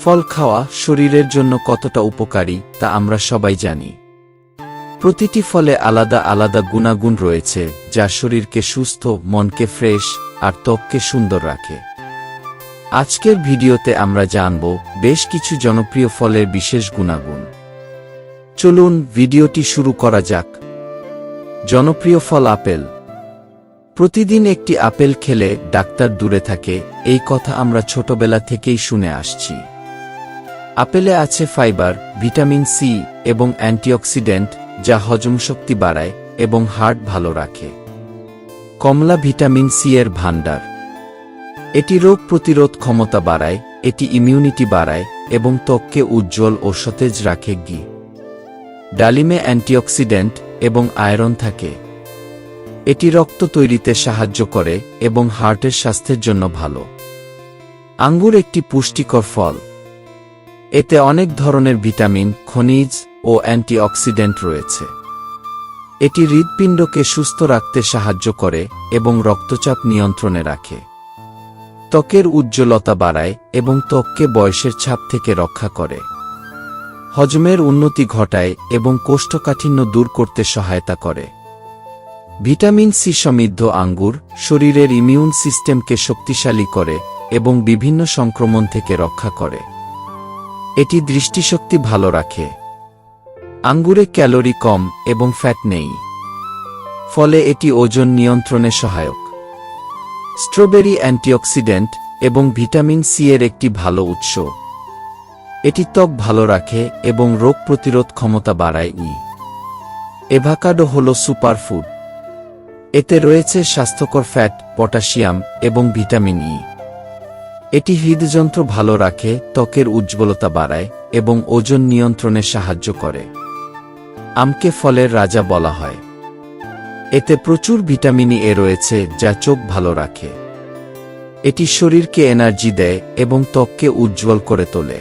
ফল খাওয়া শরীরের জন্য কতটা উপকারী তা আমরা সবাই জানি। প্রতিটি ফলে আলাদা আলাদা গুণাগুণ রয়েছে যা শরীরকে সুস্থ, মনকে ফ্রেশ আর ত্বককে সুন্দর রাখে। আজকের ভিডিওতে আমরা জানব বেশ কিছু জনপ্রিয় ফলের বিশেষ গুণাগুণ। চলুন ভিডিওটি শুরু করা যাক। জনপ্রিয় ফল আপেল। প্রতিদিন একটি আপেল খেলে ডাক্তার দূরে থাকে, এই কথা আমরা ছোটবেলা থেকেই শুনে আসছি। আপেলে আছে ফাইবার, ভিটামিন সি এবং অ্যান্টিঅক্সিডেন্ট যা হজমশক্তি বাড়ায় এবং হার্ট ভালো রাখে। কমলা ভিটামিন সি এর ভাণ্ডার। এটি রোগ প্রতিরোধ ক্ষমতা বাড়ায়, এটি ইমিউনিটি বাড়ায় এবং ত্বককে উজ্জ্বল ও সতেজ রাখে। ডালিমে অ্যান্টিঅক্সিডেন্ট এবং আয়রন থাকে। এটি রক্ত তৈরিতে সাহায্য করে এবং হার্টের স্বাস্থ্যের জন্য ভালো। আঙ্গুর একটি পুষ্টিকর ফল। এতে অনেক ধরনের ভিটামিন, খনিজ ও অ্যান্টিঅক্সিডেন্ট রয়েছে। এটি হৃৎপিণ্ডকে সুস্থ রাখতে সাহায্য করে এবং রক্তচাপ নিয়ন্ত্রণে রাখে। ত্বকের উজ্জ্বলতা বাড়ায় এবং ত্বককে বয়সের ছাপ থেকে রক্ষা করে। হজমের উন্নতি ঘটায় এবং কোষ্ঠকাঠিন্য দূর করতে সহায়তা করে। ভিটামিন সি সমৃদ্ধ আঙ্গুর শরীরের ইমিউন সিস্টেমকে শক্তিশালী করে এবং বিভিন্ন সংক্রমণ থেকে রক্ষা করে। এটি দৃষ্টিশক্তি ভালো রাখে। আঙ্গুরে ক্যালোরি কম এবং ফ্যাট নেই, ফলে এটি ওজন নিয়ন্ত্রণে সহায়ক। স্ট্রবেরি অ্যান্টিঅক্সিডেন্ট এবং ভিটামিন সি এর একটি ভালো উৎস। এটি ত্বক ভালো রাখে এবং রোগ প্রতিরোধ ক্ষমতা বাড়ায়। অ্যাভোকাডো হল সুপারফুড। এতে রয়েছে স্বাস্থ্যকর ফ্যাট, পটাশিয়াম এবং ভিটামিন ই। এটি হৃদযন্ত্র ভালো রাখে, ত্বকের উজ্জ্বলতা বাড়ায় এবং ওজন নিয়ন্ত্রণে সাহায্য করে। আমকে ফলের রাজা বলা হয়। এতে প্রচুর ভিটামিন এ রয়েছে যা চোখ ভালো রাখে। এটি শরীরকে এনার্জি দেয় এবং ত্বককে উজ্জ্বল করে তোলে।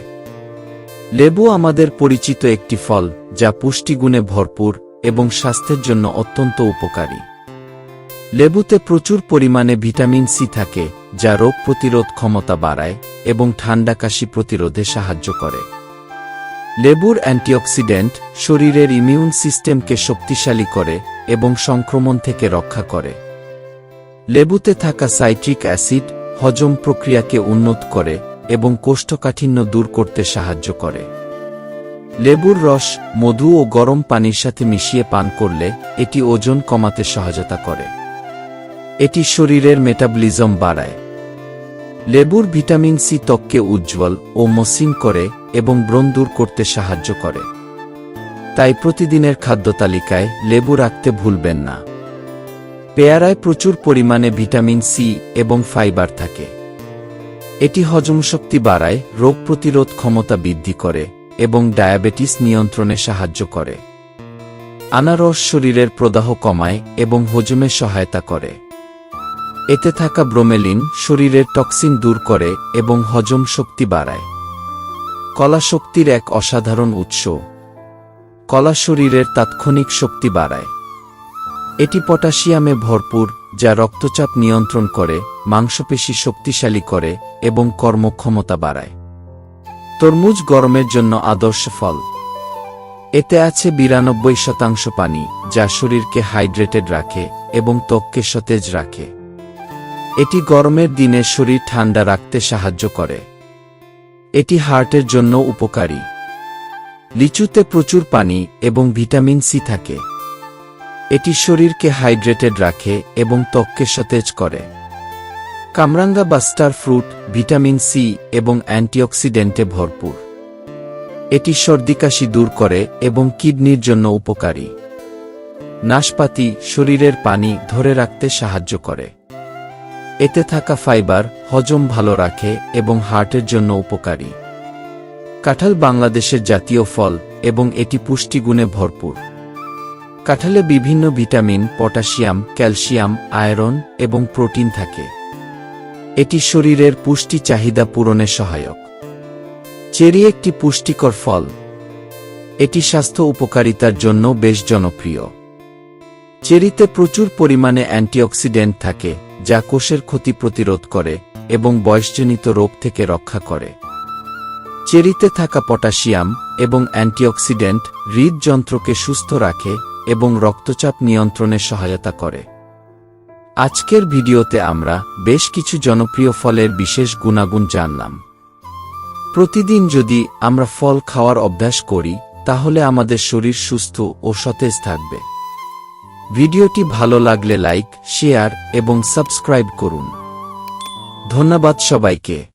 লেবু আমাদের পরিচিত একটি ফল যা পুষ্টিগুণে ভরপুর এবং স্বাস্থ্যের জন্য অত্যন্ত উপকারী। লেবুতে প্রচুর পরিমাণে ভিটামিন সি থাকে যা রোগ প্রতিরোধ ক্ষমতা বাড়ায় এবং ঠান্ডা কাশি প্রতিরোধে সাহায্য করে। লেবুর অ্যান্টিঅক্সিডেন্ট শরীরের ইমিউন সিস্টেমকে শক্তিশালী করে এবং সংক্রমণ থেকে রক্ষা করে। লেবুতে থাকা সাইট্রিক অ্যাসিড হজম প্রক্রিয়াকে উন্নত করে এবং কোষ্ঠকাঠিন্য দূর করতে সাহায্য করে। লেবুর রস মধু ও গরম পানির সাথে মিশিয়ে পান করলে এটি ওজন কমাতে সহায়তা করে। এটি শরীরের মেটাবলিজম বাড়ায়। লেবুর ভিটামিন সি ত্বককে উজ্জ্বল ও মসৃণ করে এবং ব্রণ দূর করতে সাহায্য করে। তাই প্রতিদিনের খাদ্যতালিকায় লেবু রাখতে ভুলবেন না। পেয়ারায় প্রচুর পরিমাণে ভিটামিন সি এবং ফাইবার থাকে। এটি হজমশক্তি বাড়ায়, রোগ প্রতিরোধ ক্ষমতা বৃদ্ধি করে এবং ডায়াবেটিস নিয়ন্ত্রণে সাহায্য করে। আনারস শরীরের প্রদাহ কমায় এবং হজমে সহায়তা করে। এতে থাকা ব্রোমেলিন শরীরের টক্সিন দূর করে এবং হজম শক্তি বাড়ায়। কলা শক্তির এক অসাধারণ উৎস। কলা শরীরের তাৎক্ষণিক শক্তি বাড়ায়। এটি পটাশিয়ামে ভরপুর যা রক্তচাপ নিয়ন্ত্রণ করে, মাংসপেশি শক্তিশালী করে এবং কর্মক্ষমতা বাড়ায়। তরমুজ গরমের জন্য আদর্শ ফল। এতে আছে 92% পানি যা শরীরকে হাইড্রেটেড রাখে এবং ত্বককে সতেজ রাখে। এটি গরমের দিনে শরীর ঠান্ডা রাখতে সাহায্য করে। এটি হার্টের জন্য উপকারী। লিচুতে প্রচুর পানি এবং ভিটামিন সি থাকে। এটি শরীরকে হাইড্রেটেড রাখে এবং ত্বককে সতেজ করে। কামরাঙ্গা বা স্টার ফ্রুট ভিটামিন সি এবং অ্যান্টিঅক্সিডেন্টে ভরপুর। এটি সর্দিকাশি দূর করে এবং কিডনির জন্য উপকারী। নাশপাতি শরীরের পানি ধরে রাখতে সাহায্য করে। এতে থাকা ফাইবার হজম ভালো রাখে এবং হার্টের জন্য উপকারী। কাঁঠাল বাংলাদেশের জাতীয় ফল এবং এটি পুষ্টিগুণে ভরপুর। কাঁঠালে বিভিন্ন ভিটামিন, পটাশিয়াম, ক্যালসিয়াম, আয়রন এবং প্রোটিন থাকে। এটি শরীরের পুষ্টি চাহিদা পূরণে সহায়ক। চেরি একটি পুষ্টিকর ফল। এটি স্বাস্থ্য উপকারিতার জন্য বেশ জনপ্রিয়। চেরিতে প্রচুর পরিমাণে অ্যান্টিঅক্সিডেন্ট থাকে যা কোষের ক্ষতি প্রতিরোধ করে এবং বয়সজনিত রোগ থেকে রক্ষা করে। চেরিতে থাকা পটাশিয়াম এবং অ্যান্টিঅক্সিডেন্ট হৃদযন্ত্রকে সুস্থ রাখে এবং রক্তচাপ নিয়ন্ত্রণে সহায়তা করে। আজকের ভিডিওতে আমরা বেশ কিছু জনপ্রিয় ফলের বিশেষ গুণাগুণ জানলাম। প্রতিদিন যদি আমরা ফল খাওয়ার অভ্যাস করি তাহলে আমাদের শরীর সুস্থ ও সতেজ থাকবে। ভিডিওটি ভালো লাগলে লাইক, শেয়ার এবং সাবস্ক্রাইব করুন। ধন্যবাদ সবাইকে।